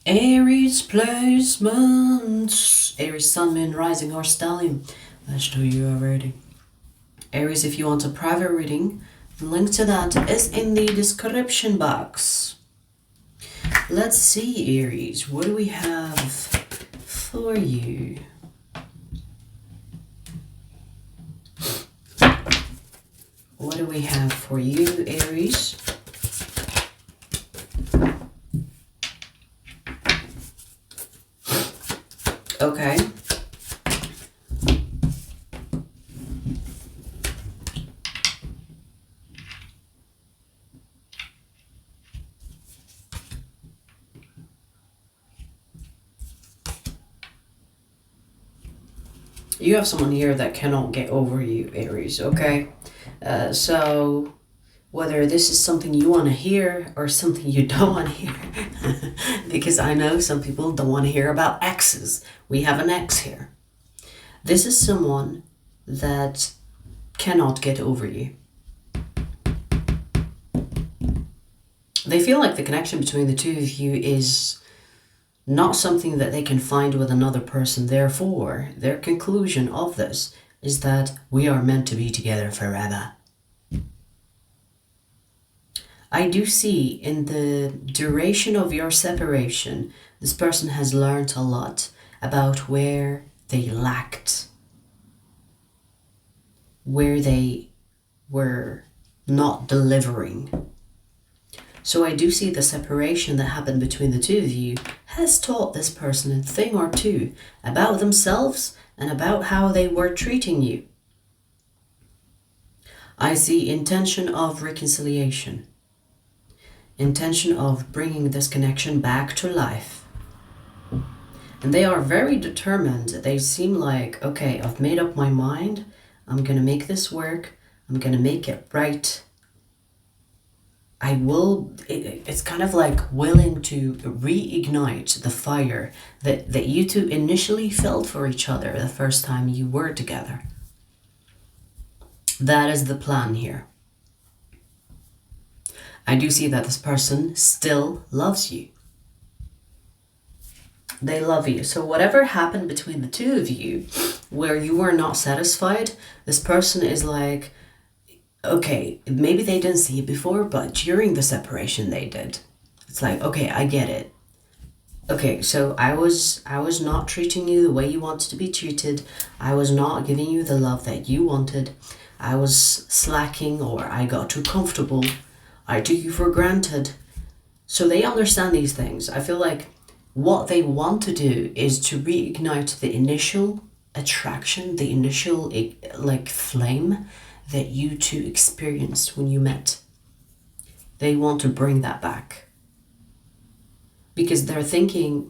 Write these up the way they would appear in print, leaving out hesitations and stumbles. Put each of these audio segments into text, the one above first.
Aries placements. Aries, Sun, Moon, Rising, or Stellium. Let's do you already. Aries, if you want a private reading, the link to that is in the description box. Let's see, Aries, what do we have for you? What do we have for you, Aries? Okay. You have someone here that cannot get over you, Aries, okay? So whether this is something you want to hear or something you don't want to hear, because I know some people don't want to hear about exes. We have an ex here. This is someone that cannot get over you. They feel like the connection between the two of you is not something that they can find with another person. Therefore, their conclusion of this is that we are meant to be together forever. I do see in the duration of your separation, this person has learned a lot about where they lacked, where they were not delivering. So I do see the separation that happened between the two of you has taught this person a thing or two about themselves and about how they were treating you. I see intention of reconciliation, intention of bringing this connection back to life. And they are very determined. They seem like, okay, I've made up my mind. I'm going to make this work. I'm going to make it right. It's kind of like willing to reignite the fire that you two initially felt for each other the first time you were together. That is the plan here. I do see that this person still loves you. They love you. So whatever happened between the two of you where you were not satisfied, this person is like, okay, maybe they didn't see it before, but during the separation they did. It's like, okay, I get it. Okay, so I was not treating you the way you wanted to be treated. I was not giving you the love that you wanted. I was slacking, or I got too comfortable. I took you for granted. So they understand these things. I feel like what they want to do is to reignite the initial attraction, the initial like flame that you two experienced when you met. They want to bring that back. Because they're thinking,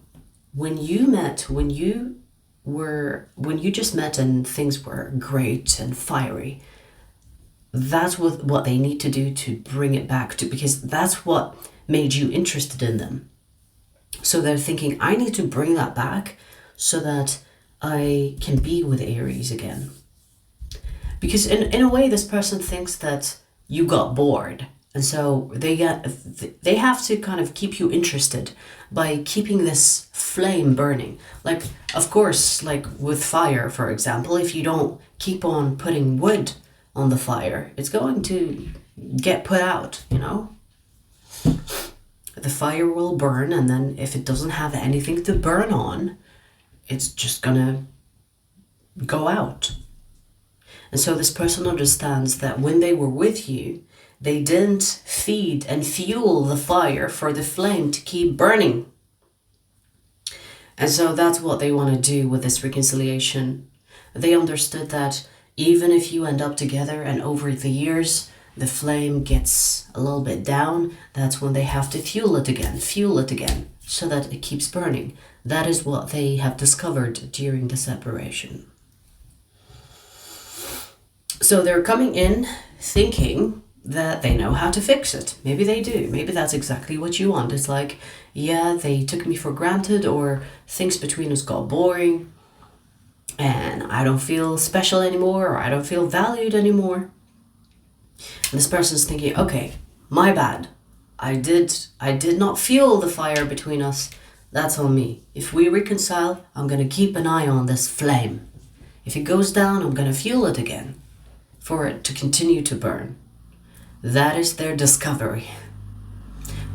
when you just met and things were great and fiery, that's what they need to do to bring it back to, because that's what made you interested in them. So they're thinking, I need to bring that back so that I can be with Aries again. Because in a way, this person thinks that you got bored. And so they have to kind of keep you interested by keeping this flame burning. Like, of course, like with fire, for example, if you don't keep on putting wood on the fire, it's going to get put out, you know? The fire will burn, and then if it doesn't have anything to burn on, it's just gonna go out. And so this person understands that when they were with you, they didn't feed and fuel the fire for the flame to keep burning. And so that's what they want to do with this reconciliation. They understood that even if you end up together and over the years, the flame gets a little bit down, that's when they have to fuel it again, so that it keeps burning. That is what they have discovered during the separation. So they're coming in thinking that they know how to fix it. Maybe they do. Maybe that's exactly what you want. It's like, yeah, they took me for granted, or things between us got boring, and I don't feel special anymore, or I don't feel valued anymore. And this person's thinking, okay, my bad. I did not fuel the fire between us. that's on me. If we reconcile, I'm going to keep an eye on this flame. If it goes down, I'm going to fuel it again for it to continue to burn. That is their discovery.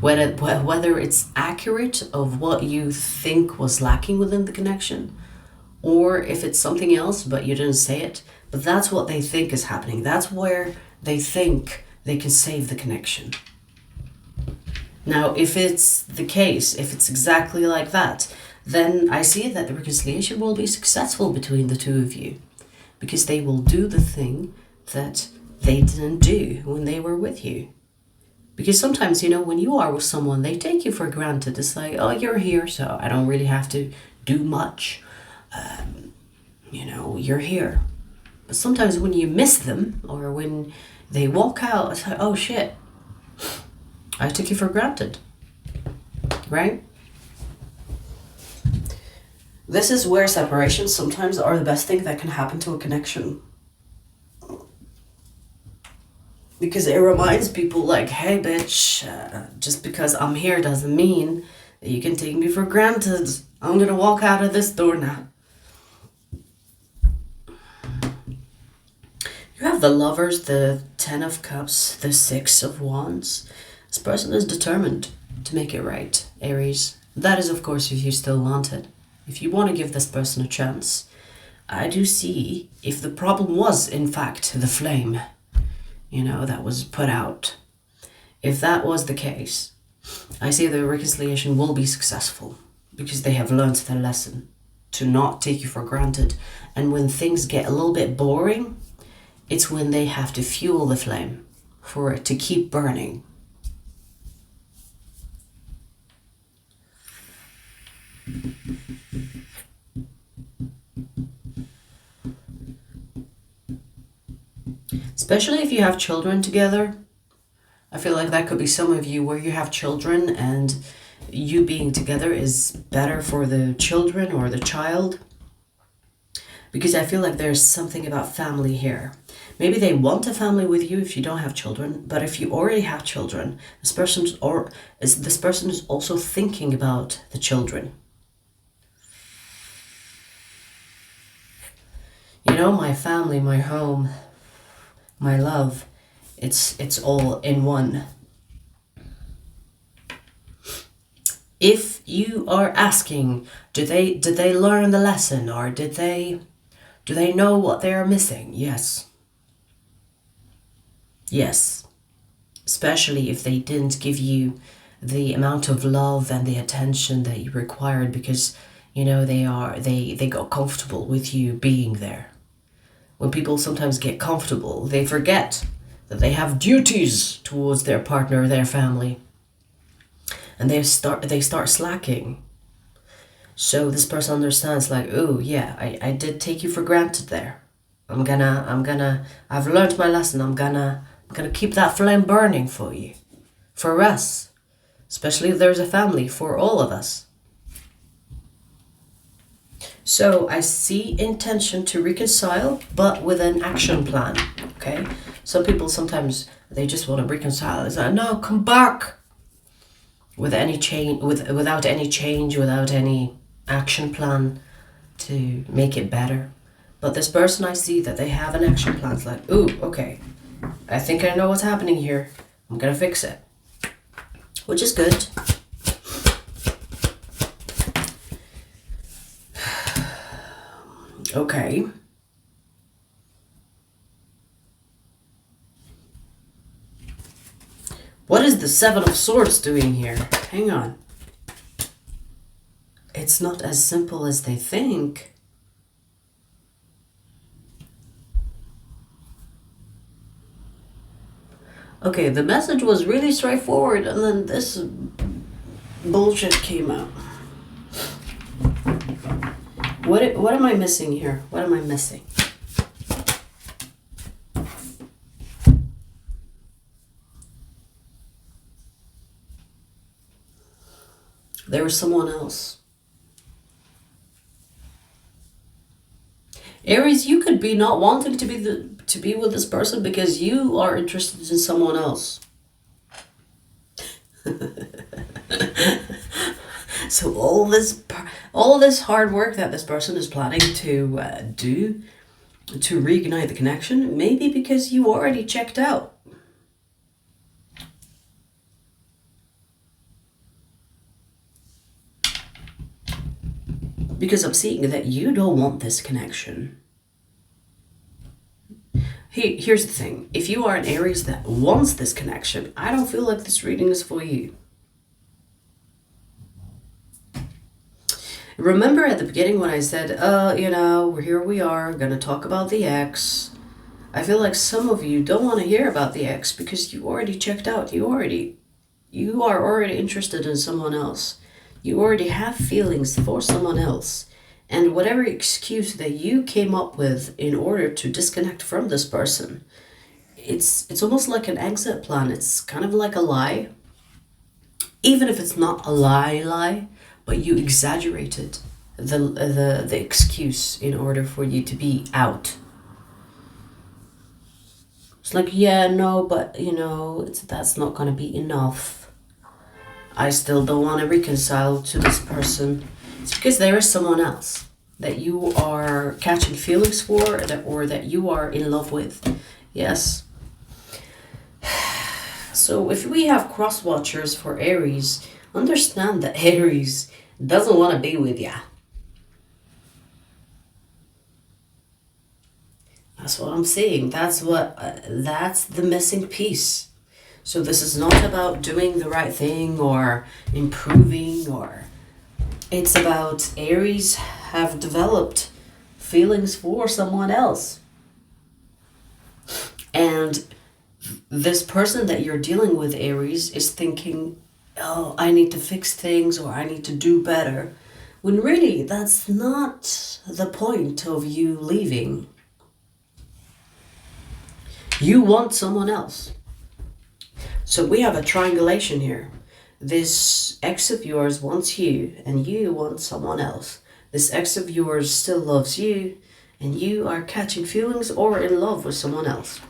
Whether it's accurate of what you think was lacking within the connection, or if it's something else but you didn't say it, but that's what they think is happening. That's where they think they can save the connection. Now, if it's the case, if it's exactly like that, then I see that the reconciliation will be successful between the two of you, because they will do the thing that they didn't do when they were with you. Because sometimes, when you are with someone, they take you for granted. It's like, oh, you're here, so I don't really have to do much. You're here. But sometimes when you miss them, or when they walk out, it's like, oh shit, I took you for granted, right? This is where separations sometimes are the best thing that can happen to a connection. Because it reminds people like, hey bitch, just because I'm here doesn't mean that you can take me for granted. I'm gonna walk out of this door now. You have the Lovers, the 10 of Cups, the 6 of Wands. This person is determined to make it right, Aries. That is, of course, if you still want it. If you want to give this person a chance. I do see if the problem was, in fact, the flame, that was put out. If that was the case, I see the reconciliation will be successful because they have learned their lesson to not take you for granted. And when things get a little bit boring, it's when they have to fuel the flame for it to keep burning. Especially if you have children together. I feel like that could be some of you where you have children and you being together is better for the children or the child. Because I feel like there's something about family here. Maybe they want a family with you if you don't have children, but if you already have children, this person is also thinking about the children. My family, my home, my love, it's all in one. If you are asking, did they learn the lesson, or do they know what they are missing? Yes. Yes. Especially if they didn't give you the amount of love and the attention that you required, because they got comfortable with you being there. When people sometimes get comfortable, they forget that they have duties towards their partner, their family. And they start slacking. So this person understands, like, oh yeah, I did take you for granted there. I've learned my lesson. I'm gonna keep that flame burning for you. For us. Especially if there's a family, for all of us. So I see intention to reconcile, but with an action plan, okay? Some people sometimes, they just want to reconcile. It's like, no, come back. Without any change, without any action plan to make it better. But this person, I see that they have an action plan. It's like, ooh, okay, I think I know what's happening here. I'm gonna fix it. Which is good. Okay. What is the 7 of Swords doing here? Hang on. It's not as simple as they think. Okay, the message was really straightforward, and then this bullshit came out. What am I missing here? What am I missing? There was someone else. Aries, you could be not wanting to be with this person because you are interested in someone else. So all this hard work that this person is planning to do to reignite the connection, maybe because you already checked out. Because I'm seeing that you don't want this connection. Here's the thing. If you are an Aries that wants this connection, I don't feel like this reading is for you. Remember at the beginning when I said, here we are, going to talk about the ex. I feel like some of you don't want to hear about the ex because you already checked out. You are already interested in someone else. You already have feelings for someone else. And whatever excuse that you came up with in order to disconnect from this person, it's almost like an exit plan. It's kind of like a lie. Even if it's not a lie, but you exaggerated the excuse in order for you to be out. It's like, yeah, no, but that's not going to be enough. I still don't want to reconcile to this person. It's because there is someone else that you are catching feelings for, or that you are in love with. Yes. So if we have cross watchers for Aries, understand that Aries doesn't want to be with ya. That's what I'm seeing. That's the missing piece. So this is not about doing the right thing or improving, or it's about Aries have developed feelings for someone else. And this person that you're dealing with, Aries, is thinking, oh, I need to fix things, or I need to do better. When really, that's not the point of you leaving. You want someone else. So we have a triangulation here. This ex of yours wants you, and you want someone else. This ex of yours still loves you, and you are catching feelings or in love with someone else.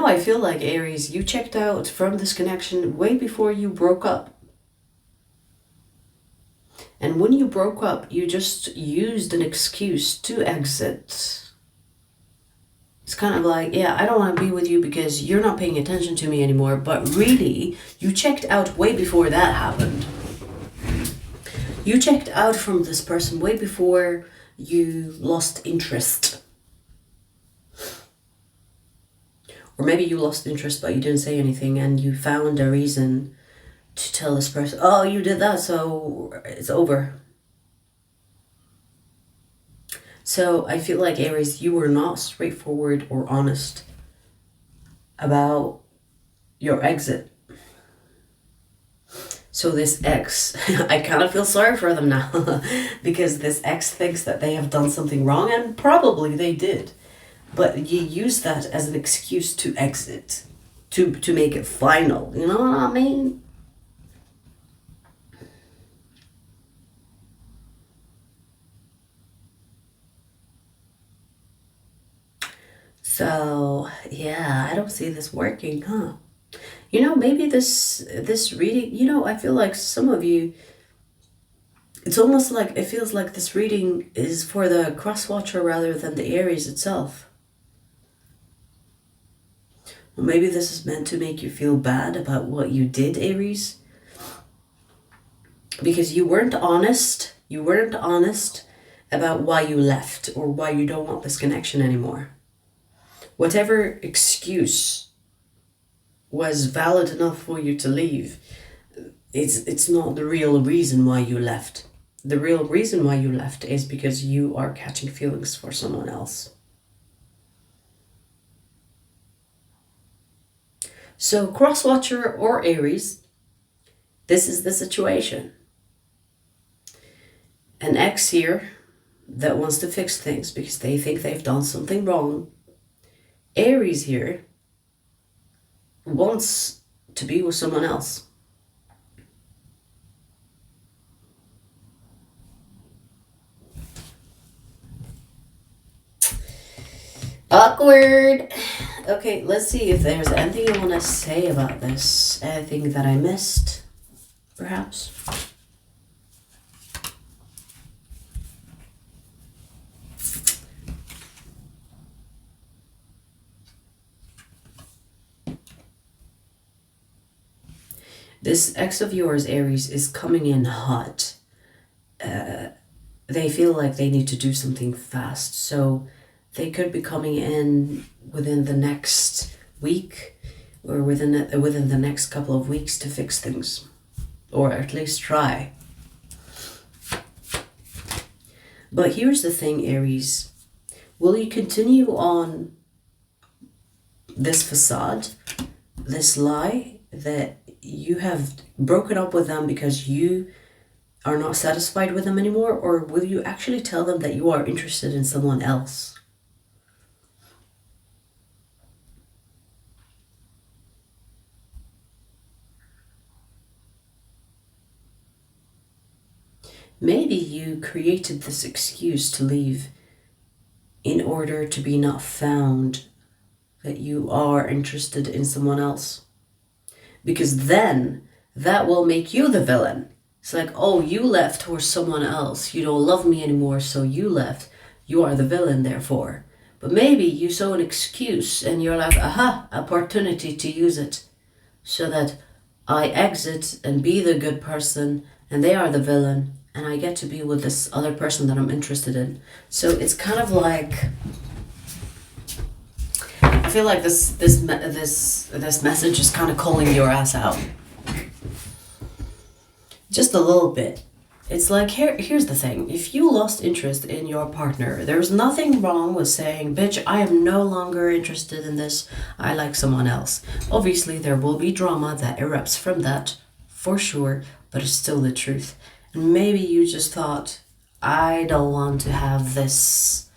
I feel like, Aries, you checked out from this connection way before you broke up. And when you broke up, you just used an excuse to exit. It's kind of like, yeah, I don't want to be with you because you're not paying attention to me anymore. But really, you checked out way before that happened. You checked out from this person way before you lost interest. Or maybe you lost interest, but you didn't say anything, and you found a reason to tell this person, oh, you did that, so it's over. So I feel like, Aries, you were not straightforward or honest about your exit. So this ex, I kind of feel sorry for them now because this ex thinks that they have done something wrong, and probably they did. But you use that as an excuse to exit, to make it final. You know what I mean? So, yeah, I don't see this working, huh? Maybe this reading, I feel like some of you, it's almost like, it feels like this reading is for the cross-watcher rather than the Aries itself. Or maybe this is meant to make you feel bad about what you did, Aries. Because you weren't honest. You weren't honest about why you left or why you don't want this connection anymore. Whatever excuse was valid enough for you to leave, it's not the real reason why you left. The real reason why you left is because you are catching feelings for someone else. So cross-watcher or Aries, this is the situation. An ex here that wants to fix things because they think they've done something wrong. Aries here wants to be with someone else. Awkward. Awkward. Okay, let's see if there's anything you want to say about this. Anything that I missed, perhaps? This ex of yours, Aries, is coming in hot. They feel like they need to do something fast. So they could be coming in within the next week or within the next couple of weeks to fix things. Or at least try. But here's the thing, Aries. Will you continue on this facade, this lie that you have broken up with them because you are not satisfied with them anymore, or will you actually tell them that you are interested in someone else? Maybe you created this excuse to leave in order to be not found that you are interested in someone else. Because then that will make you the villain. It's like, oh, you left for someone else. You don't love me anymore, so you left. You are the villain, therefore. But maybe you saw an excuse and you're like, aha, opportunity to use it. So that I exit and be the good person and they are the villain and I get to be with this other person that I'm interested in. So it's kind of like, I feel like this message is kind of calling your ass out. Just a little bit. It's like, here's the thing. If you lost interest in your partner, there's nothing wrong with saying, bitch, I am no longer interested in this. I like someone else. Obviously, there will be drama that erupts from that, for sure, but it's still the truth. And maybe you just thought, I don't want to have this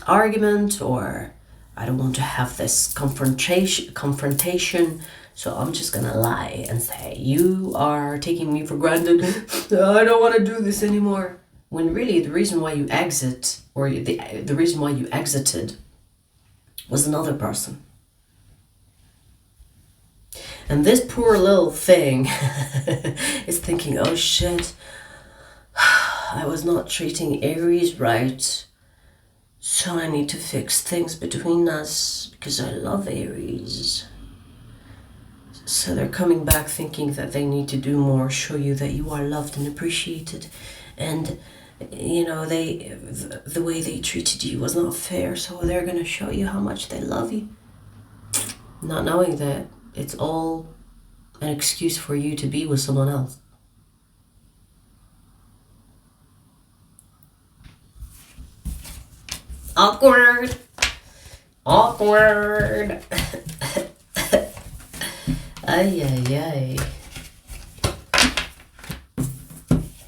argument, or I don't want to have this confrontation. So I'm just gonna lie and say, you are taking me for granted. I don't want to do this anymore. When really the reason why you exit, or the reason why you exited, was another person. And this poor little thing is thinking, oh shit, I was not treating Aries right. So I need to fix things between us because I love Aries. So they're coming back thinking that they need to do more, show you that you are loved and appreciated. And, you know, the way they treated you was not fair, so they're going to show you how much they love you. Not knowing that it's all an excuse for you to be with someone else. Awkward. Awkward. Ay, ay, ay.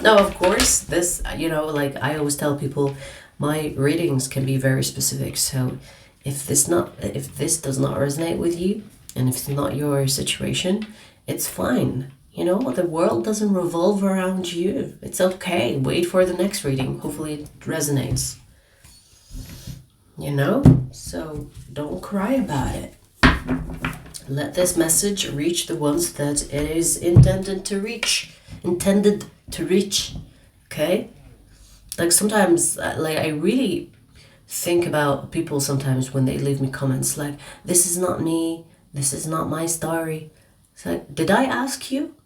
No, of course, this, you know, like I always tell people, my readings can be very specific. So if this does not resonate with you, and if it's not your situation, it's fine. You know, the world doesn't revolve around you. It's okay. Wait for the next reading. Hopefully it resonates. You know? So don't cry about it. Let this message reach the ones that it is intended to reach. Okay? Like sometimes, like I really think about people sometimes when they leave me comments like, this is not me, this is not my story. It's like, did I ask you?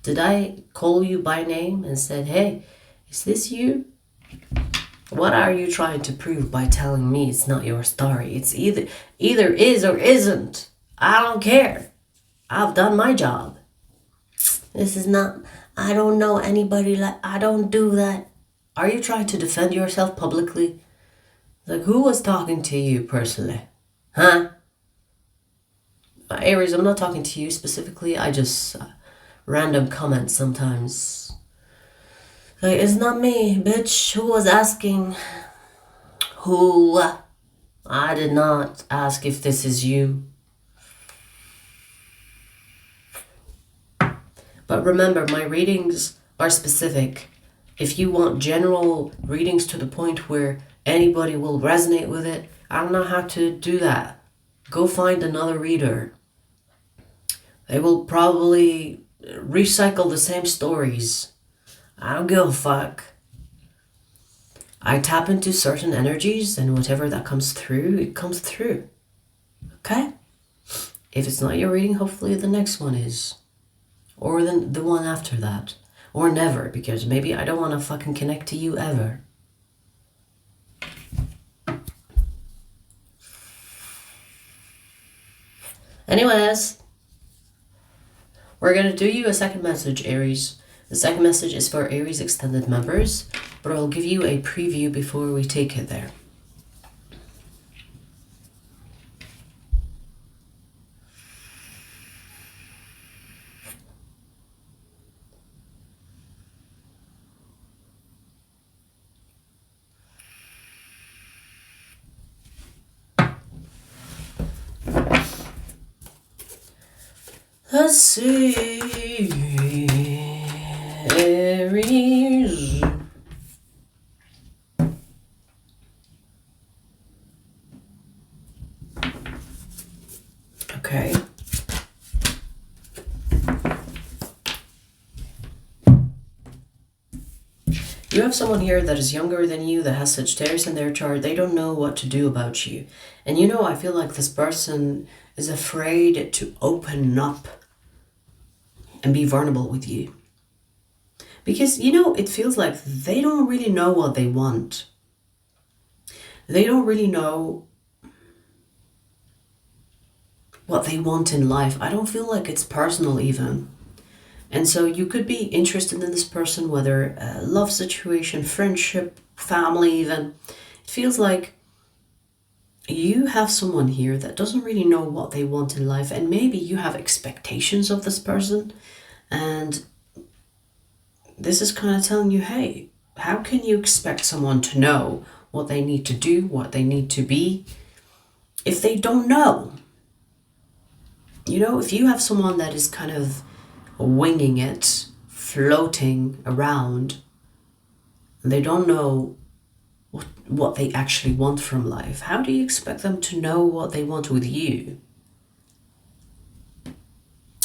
Did I call you by name and said, hey, is this you? What are you trying to prove by telling me it's not your story? It's either is or isn't. I don't care. I've done my job. This is not, I don't know anybody like, I don't do that. Are you trying to defend yourself publicly? Like, who was talking to you personally? Huh? Aries, I'm not talking to you specifically. I just random comments sometimes. Like, it's not me, bitch. Who was asking? Who? I did not ask if this is you. But remember, my readings are specific. If you want general readings to the point where anybody will resonate with it. I don't know how to do that. Go find another reader. They will probably recycle the same stories. I don't give a fuck. I tap into certain energies, and whatever that comes through, it comes through. Okay? If it's not your reading, hopefully the next one is. Or the one after that. Or never, because maybe I don't want to fucking connect to you ever. Anyways, we're going to do you a second message, Aries. The second message is for Aries extended members, but I'll give you a preview before we take it there. Let's see, Aries. Okay. You have someone here that is younger than you, that has Sagittarius in their chart. They don't know what to do about you. And you know, I feel like this person is afraid to open up and be vulnerable with you. Because, you know, it feels like they don't really know what they want. They don't really know what they want in life. I don't feel like it's personal even. And so you could be interested in this person, whether a love situation, friendship, family even. It feels like you have someone here that doesn't really know what they want in life, and maybe you have expectations of this person, and this is kind of telling you, hey, how can you expect someone to know what they need to do, what they need to be, if they don't know? You know, if you have someone that is kind of winging it, floating around, and they don't know what they actually want from life, how do you expect them to know what they want with you?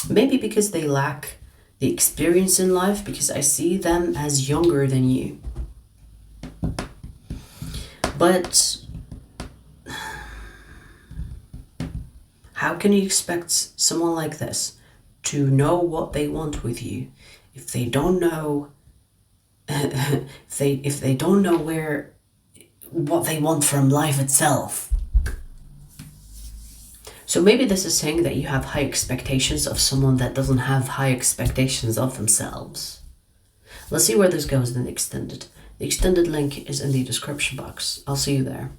Maybe because they lack the experience in life, because I see them as younger than you. But how can you expect someone like this to know what they want with you if they don't know if they don't know what they want from life itself? So maybe this is saying that you have high expectations of someone that doesn't have high expectations of themselves. Let's see where this goes in the extended. The extended link is in the description box. I'll see you there.